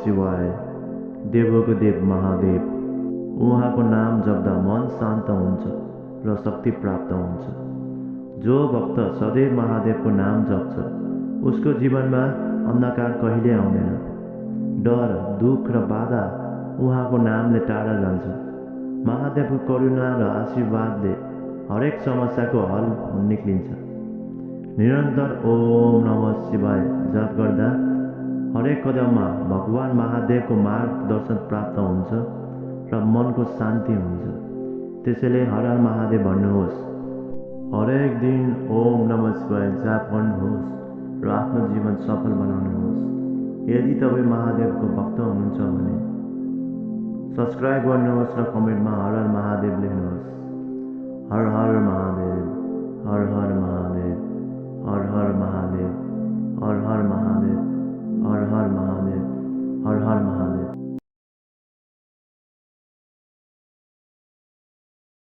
शिवाय। देवको देव महादेव। उहाँको नाम जप्दा मन शान्त हुन्छ र शक्ति प्राप्त हुन्छ। जो भक्त सदैव महादेवको नाम जप्छ उसको जीवनमा अन्धकार कहिले आउँदैन। डर, दुख र बाधा उहाँको नामले टाढा जान्छ। महादेवको करुणा र आशीर्वादले हरेक समस्याको हल निक्लिन्छ। निरन्तर ओम नमः शिवाय जप गर्दा हरेक कदममा भगवान महादेवको मार्गदर्शन प्राप्त हुन्छ र मनको शान्ति हुन्छ। त्यसैले हर हर महादेव भन्नुहोस्। हरेक दिन ओम नमः शिवाय जाप गर्नुहोस् र आफ्नो जीवन सफल बनाउनुहोस्। यदि तपाईँ महादेवको भक्त हुनुहुन्छ भने सब्सक्राइब गर्नुहोस् र कमेन्टमा हर हर महादेव लेख्नुहोस्। हर हर महादेव, हर हर महादेव, हर हर महादेव, हर हर महादेव, हर हर महादेव, हर हर महादेव।